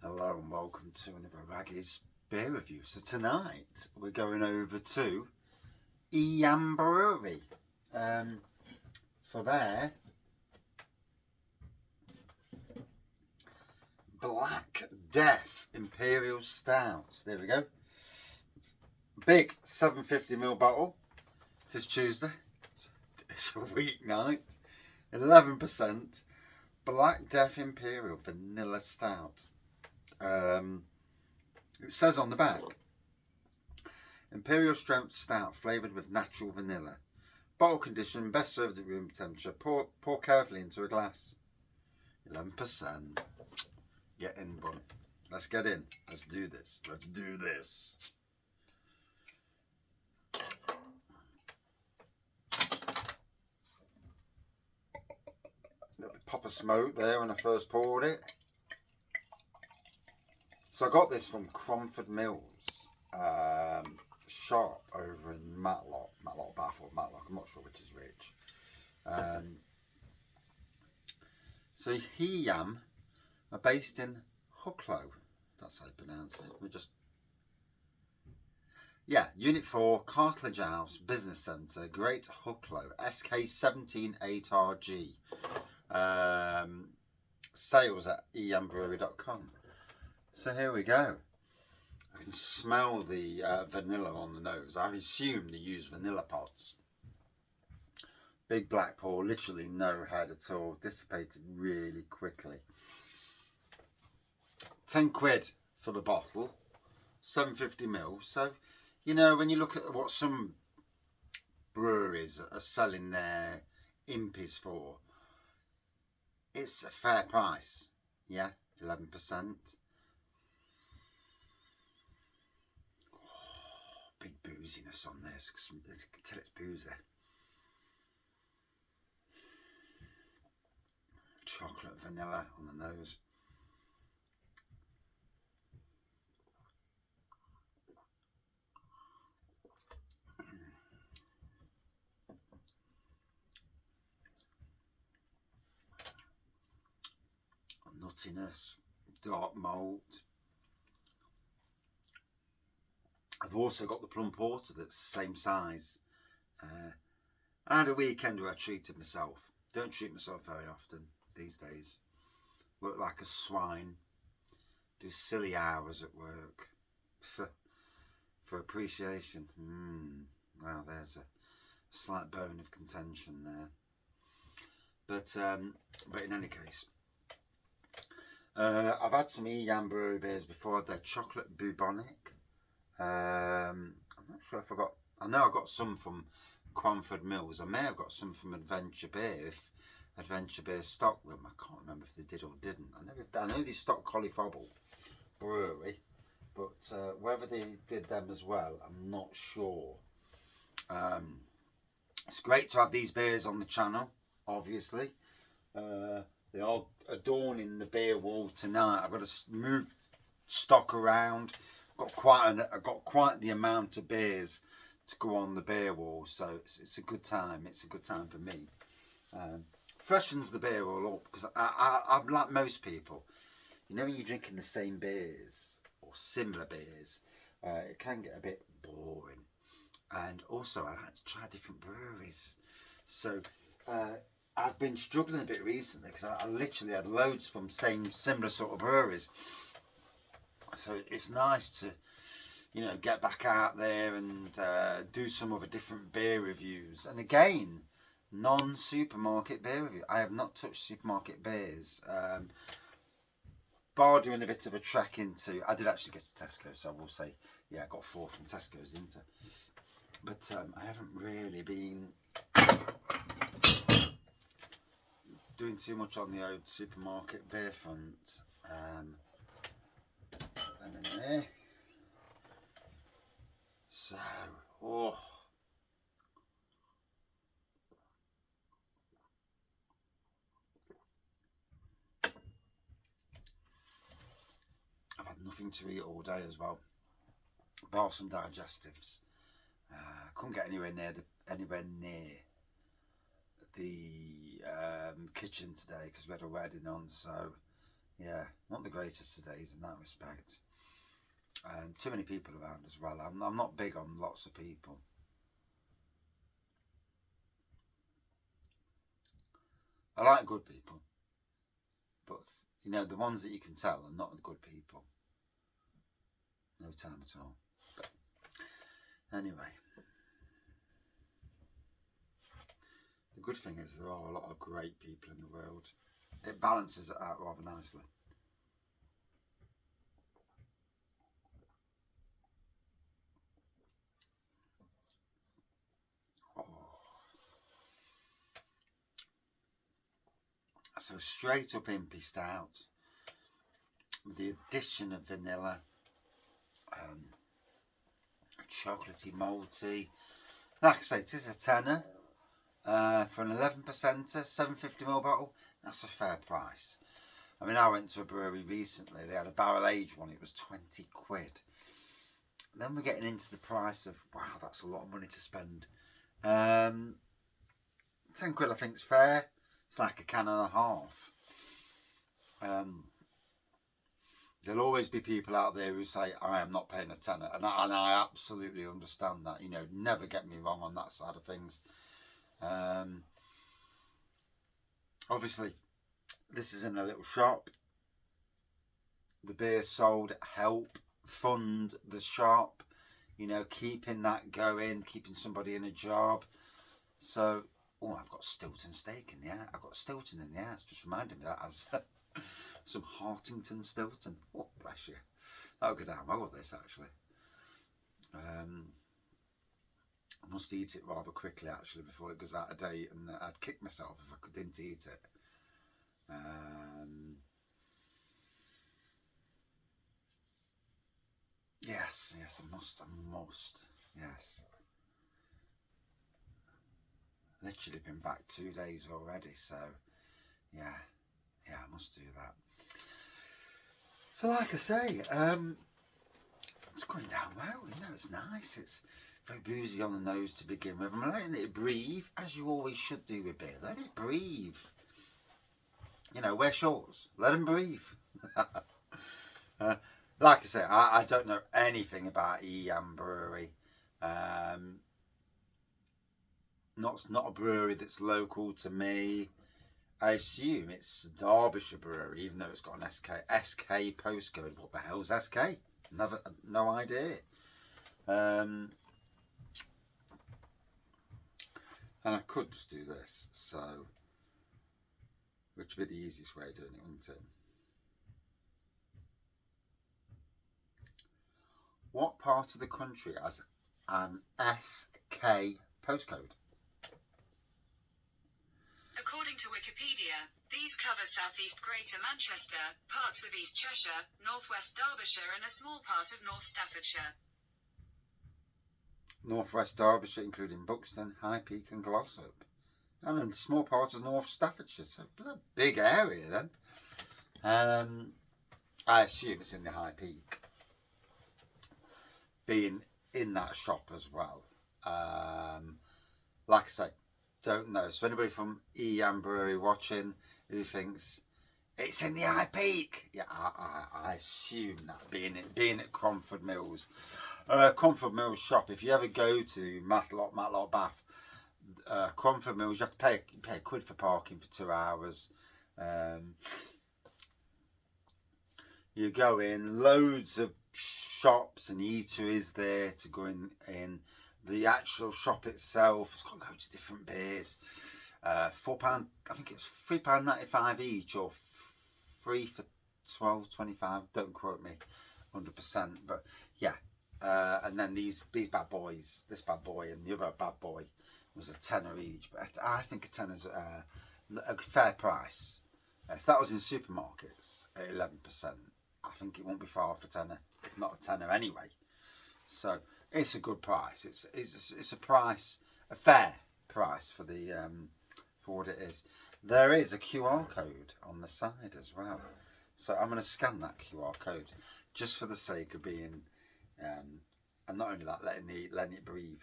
Hello and welcome to another Raggy's beer review. So tonight we're going over to Eyam Brewery for their Black Death Imperial Stout. There we go. Big 750ml bottle. It is Tuesday. It's a weeknight. 11% Black Death Imperial Vanilla Stout. It says on the back, Imperial Strength Stout flavoured with natural vanilla. Bottle condition, best served at room temperature. Pour carefully into a glass. 11%. Get in, bun. Let's get in. Let's do this. Let's do this. Little pop of smoke there when I first poured it. So I got this from Cromford Mills shop over in Matlock, Bath or Matlock, I'm not sure which is which. So Eyam are based in Hucklow, that's how you pronounce it. Unit 4, Cartilage House, Business Centre, Great Hucklow, SK178RG. Sales at eyambrewery.com. So here we go. I can smell the vanilla on the nose. I assume they use vanilla pods. Big black pour, literally no head at all. Dissipated really quickly. 10 quid for the bottle. 750ml. So, you know, when you look at what some breweries are selling their impies for, it's a fair price. Yeah, 11%. Big booziness on this, because you can tell it's boozy. Chocolate vanilla on the nose. Nuttiness, dark malt. I've also got the plum porter that's the same size. I had a weekend where I treated myself. Don't treat myself very often these days. Work like a swine. Do silly hours at work for appreciation. Well, there's a slight bone of contention there. But in any case, I've had some Eyam Brewery beers before. They're chocolate bubonic. I'm not sure if I know I got some from Cromford Mills. I may have got some from Adventure Beer if Adventure Beer stocked them. I can't remember if they did or didn't. I know they stocked Collifobble Brewery, but whether they did them as well, I'm not sure. It's great to have these beers on the channel, obviously. They are adorning the beer wall tonight. I've got to move stock around. I've got quite the amount of beers to go on the beer wall, so it's a good time. It's a good time for me. Freshens the beer all up, because I'm like most people. You know, when you're drinking the same beers or similar beers, it can get a bit boring. And also, I like to try different breweries. So I've been struggling a bit recently because I literally had loads from similar sort of breweries. So it's nice to, you know, get back out there and do some other different beer reviews. And again, non-supermarket beer review. I have not touched supermarket beers. Bar doing a bit of a trek into, I did actually get to Tesco, so I will say, yeah, I got 4 from Tesco's, didn't I? But I haven't really been doing too much on the old supermarket beer front. So, I've had nothing to eat all day as well. Bar some digestives. Couldn't get anywhere near the kitchen today because we had a wedding on, so Yeah, not the greatest today's in that respect. Too many people around as well. I'm not big on lots of people. I like good people, but you know, the ones that you can tell are not good people. No time at all. But anyway, the good thing is there are a lot of great people in the world. It balances it out rather nicely. Oh. So straight up Impy Stout with the addition of vanilla, chocolatey, malty. Like I say, it is a tenner for an 11%er, 750ml bottle. That's a fair price. I mean, I went to a brewery recently. They had a barrel aged one. It was 20 quid. Then we're getting into the price of, wow, that's a lot of money to spend. 10 quid I think is fair. It's like a can and a half. There'll always be people out there who say, I am not paying a tenner. And I absolutely understand that. You know, never get me wrong on that side of things. Obviously, this is in a little shop. The beer sold help fund the shop. You know, keeping that going, keeping somebody in a job. So, oh, I've got Stilton steak in the air. I've got Stilton in the air. It's just reminded me that as some Hartington Stilton. Oh, bless you. That'll go down well with this, actually. I must eat it rather quickly, actually, before it goes out of date, and I'd kick myself if I didn't eat it. Yes, I must, yes. Literally been back 2 days already, so yeah, I must do that. So like I say, it's going down well, you know, it's nice, it's very boozy on the nose to begin with. I'm letting it breathe, as you always should do with beer. Let it breathe. You know, wear shorts, let them breathe. Like I say, I don't know anything about Eyam Brewery. Not a brewery that's local to me. I assume it's Derbyshire Brewery, even though it's got an SK postcode. What the hell's SK? No idea. And I could just do this, so which would be the easiest way of doing it, wouldn't it? What part of the country has an SK postcode? According to Wikipedia, these cover southeast Greater Manchester, parts of East Cheshire, northwest Derbyshire and a small part of North Staffordshire. Northwest Derbyshire, including Buxton, High Peak and Glossop. And a small part of North Staffordshire, so a big area then. I assume it's in the High Peak. Being in that shop as well. Like I say, don't know. So anybody from Eyam Brewery watching who thinks it's in the High Peak, yeah, I assume that being at Cromford Mills, Cromford Mills shop. If you ever go to Matlock Bath, Cromford Mills, you have to pay a quid for parking for 2 hours. You go in, loads of shops and eateries there to go in. The actual shop itself has got loads of different beers. £4, I think it was £3.95 each, or free for £12.25. Don't quote me 100%, but yeah. And then these bad boys, this bad boy and the other bad boy, was a tenner each. But I think a tenner's a fair price. If that was in supermarkets at 11%, I think it won't be far off a tenner, if not a tenner anyway. So it's a good price. It's a price, a fair price for the for what it is. There is a QR code on the side as well, so I'm going to scan that QR code just for the sake of being, and not only that, letting it breathe.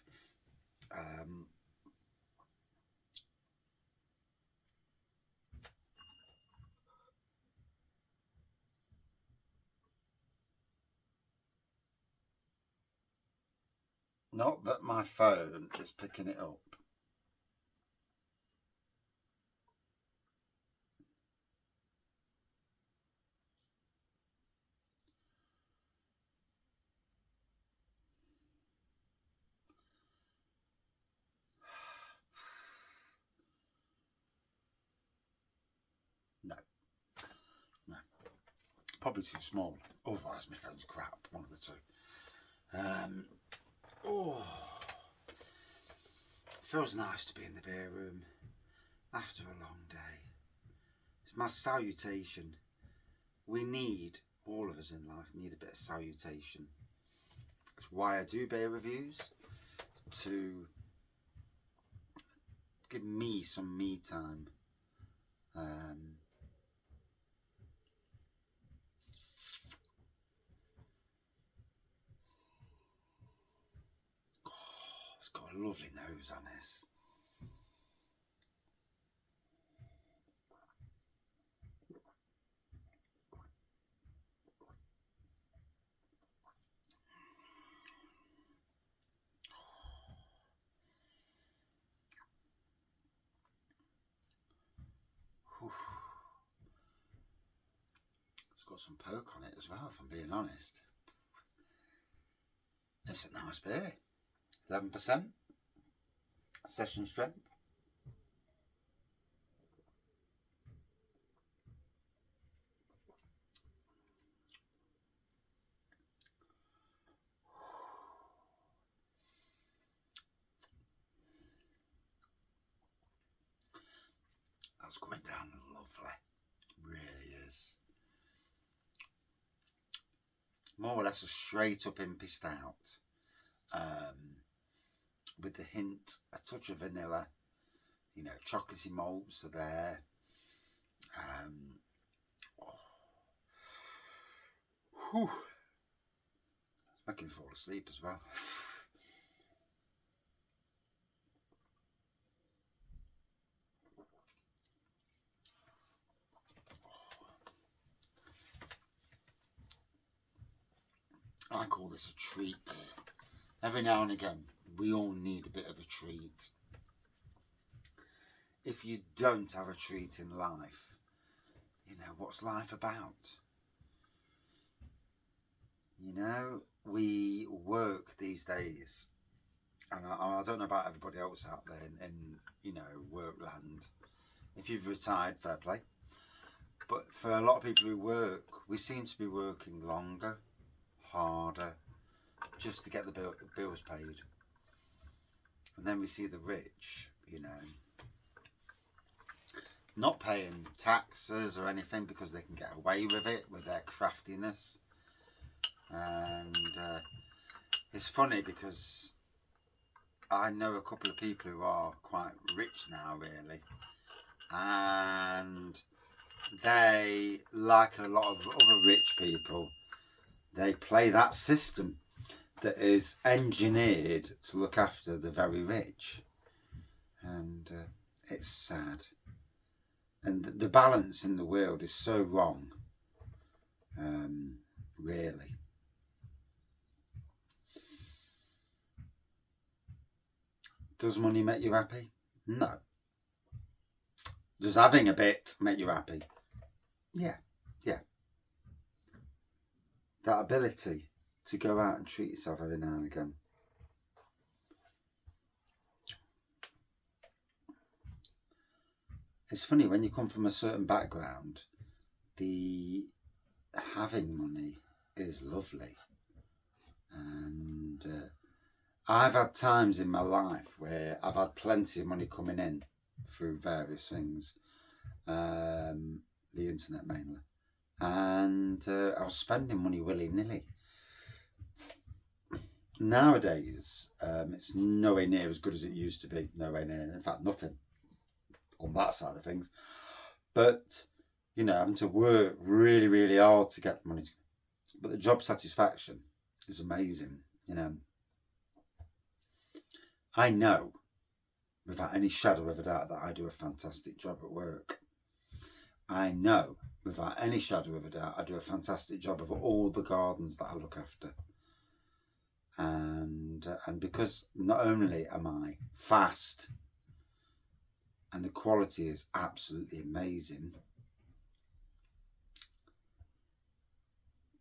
Not that my phone is picking it up. No. No. Probably too small. Otherwise my phone's crap. One of the two. Oh. Feels nice to be in the beer room after a long day. It's my salutation. We need, all of us in life, need a bit of salutation. It's why I do beer reviews, to give me some me time. It's got a lovely nose on this. It's got some poke on it as well, if I'm being honest. It's a nice beer. 11% session strength. That's going down lovely. Really is. More or less a straight up Imperial Stout. With the hint, a touch of vanilla. You know, chocolatey malts are there. It's making me fall asleep as well. I call this a treat beer. Every now and again, we all need a bit of a treat. If you don't have a treat in life, you know, what's life about? You know, we work these days, and I don't know about everybody else out there in you know, work land. If you've retired, fair play. But for a lot of people who work, we seem to be working longer, harder, just to get the bills paid. And then we see the rich, you know, not paying taxes or anything because they can get away with it with their craftiness. And it's funny because I know a couple of people who are quite rich now, really, and they, like a lot of other rich people, they play that system that is engineered to look after the very rich, and it's sad. And the balance in the world is so wrong, really. Does money make you happy? No. Does having a bit make you happy? Yeah, yeah. That ability to go out and treat yourself every now and again. It's funny, when you come from a certain background, the having money is lovely. And I've had times in my life where I've had plenty of money coming in through various things, the internet mainly, and I was spending money willy-nilly. Nowadays, it's nowhere near as good as it used to be. Nowhere near. In fact, nothing on that side of things. But, you know, having to work really, really hard to get the money. But the job satisfaction is amazing, you know. I know, without any shadow of a doubt, that I do a fantastic job at work. I know, without any shadow of a doubt, I do a fantastic job of all the gardens that I look after. and because not only am I fast and the quality is absolutely amazing,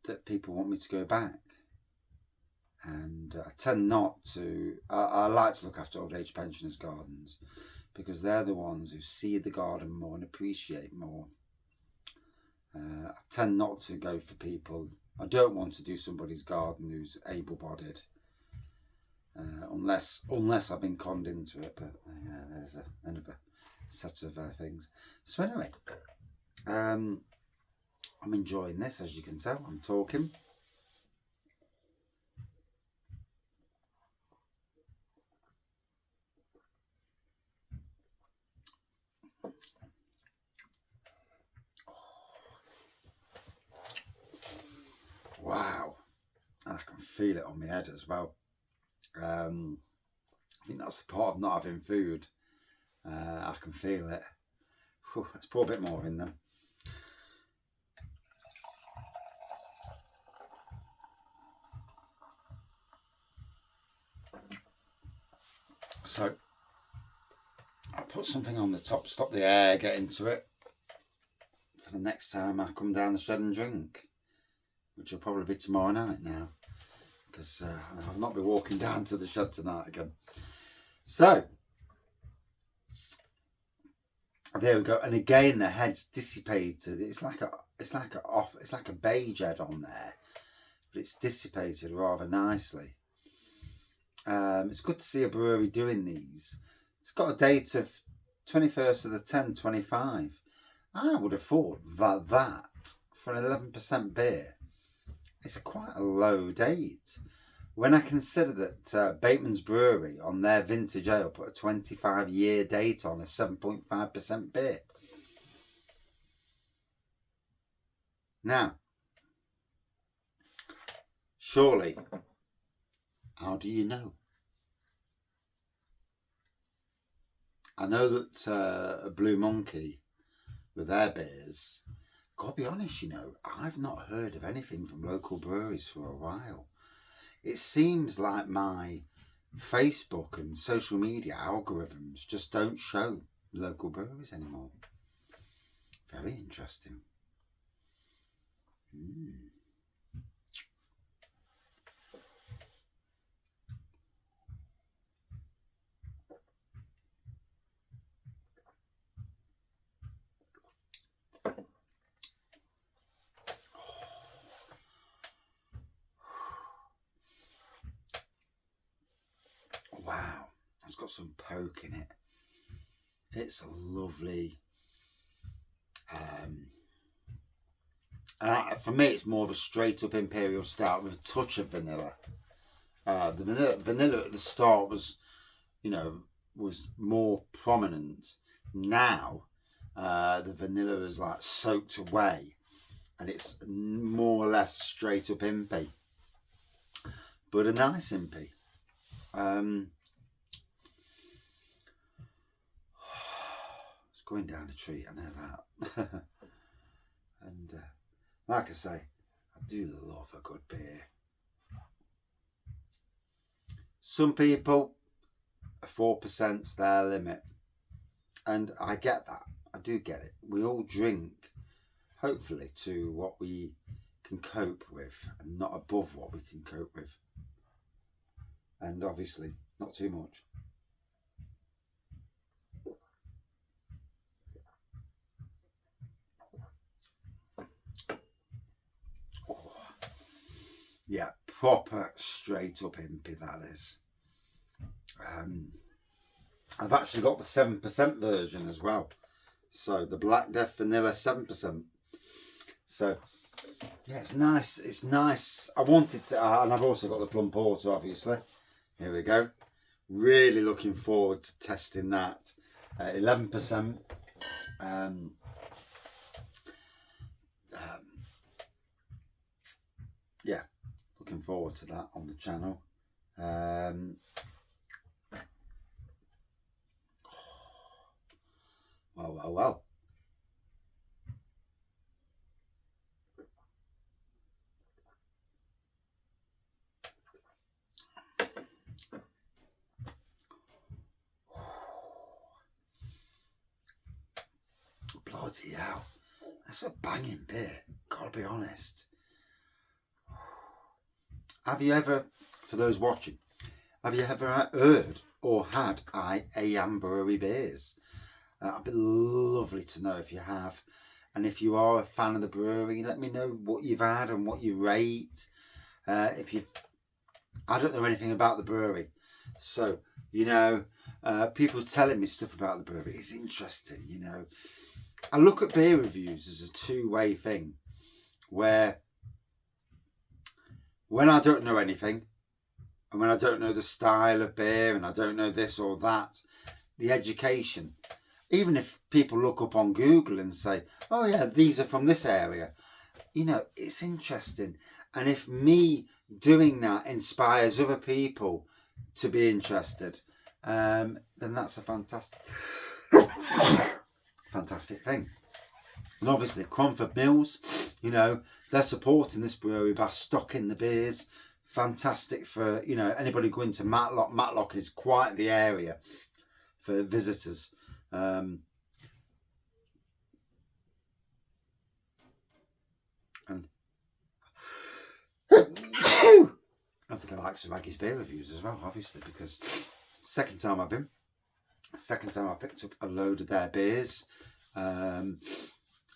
that people want me to go back. And I tend not to, I like to look after old age pensioners' gardens because they're the ones who see the garden more and appreciate more. I tend not to go for people, I don't want to do somebody's garden who's able-bodied, unless I've been conned into it, but there's another set of things. So anyway, I'm enjoying this, as you can tell. I'm talking. Wow, and I can feel it on my head as well. I think that's the part of not having food. I can feel it. Whew, let's pour a bit more in then. So I'll put something on the top, stop the air getting to it for the next time I come down the shed and drink, which will probably be tomorrow night now, because I'll not be walking down to the shed tonight again. So there we go, and again the head's dissipated. It's like a beige head on there, but it's dissipated rather nicely. It's good to see a brewery doing these. It's got a date of 21st of the 10th, 25. I would have thought that for an 11% beer, it's quite a low date. When I consider that Bateman's Brewery on their vintage ale put a 25-year date on a 7.5% beer. Now, surely, how do you know? I know that Blue Monkey, with their beers, gotta be honest, you know, I've not heard of anything from local breweries for a while. It seems like my Facebook and social media algorithms just don't show local breweries anymore. Very interesting. Wow, it's got some poke in it. It's a lovely, for me it's more of a straight up Imperial Stout with a touch of vanilla. The vanilla at the start was, you know, was more prominent. Now the vanilla is like soaked away and it's more or less straight up impy, but a nice impy. It's going down a treat, I know that. And like I say, I do love a good beer. Some people, 4%'s their limit, and I get that. I do get it. We all drink, hopefully, to what we can cope with, and not above what we can cope with. And obviously, not too much. Oh, yeah, proper straight up impy, that is. I've actually got the 7% version as well. So the Black Death Vanilla 7%. So yeah, it's nice. It's nice. I wanted to, and I've also got the Plum Porter, obviously. Here we go. Really looking forward to testing that. 11%. Yeah, looking forward to that on the channel. Well. bloody hell. That's a banging beer, gotta be honest. Have you ever, for those watching, have you ever heard or had Eyam Brewery beers? It'd be lovely to know if you have. And if you are a fan of the brewery, let me know what you've had and what you rate. I don't know anything about the brewery. So, you know, people telling me stuff about the brewery is interesting, you know. I look at beer reviews as a two-way thing, where when I don't know anything, and when I don't know the style of beer, and I don't know this or that, the education, even if people look up on Google and say, oh yeah, these are from this area, you know, it's interesting. And if me doing that inspires other people to be interested, then that's a fantastic thing. And obviously Cromford Mills, you know, they're supporting this brewery by stocking the beers. Fantastic for, you know, anybody going to Matlock. Matlock is quite the area for visitors. And for the likes of Aggie's beer reviews as well, obviously, because second time I picked up a load of their beers, and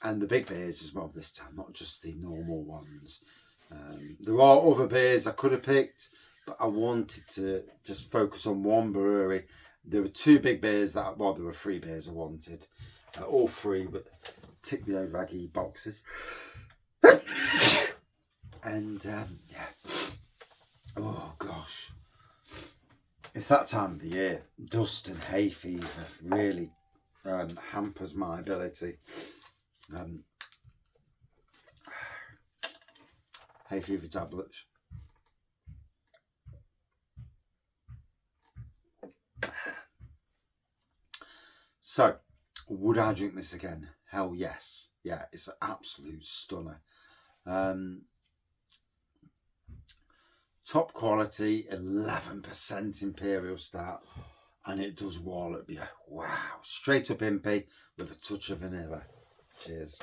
the big beers as well this time, not just the normal ones. There are other beers I could have picked, but I wanted to just focus on one brewery. There were two big beers there were three beers I wanted, all three, but tick the over Aggie boxes. And yeah, oh gosh, it's that time of the year. Dust and hay fever really hampers my ability. Hay fever tablets. So, would I drink this again? Hell yes. Yeah, it's an absolute stunner. Top quality, 11% Imperial Stout, and it does wallop you. Wow, straight up impy with a touch of vanilla. Cheers.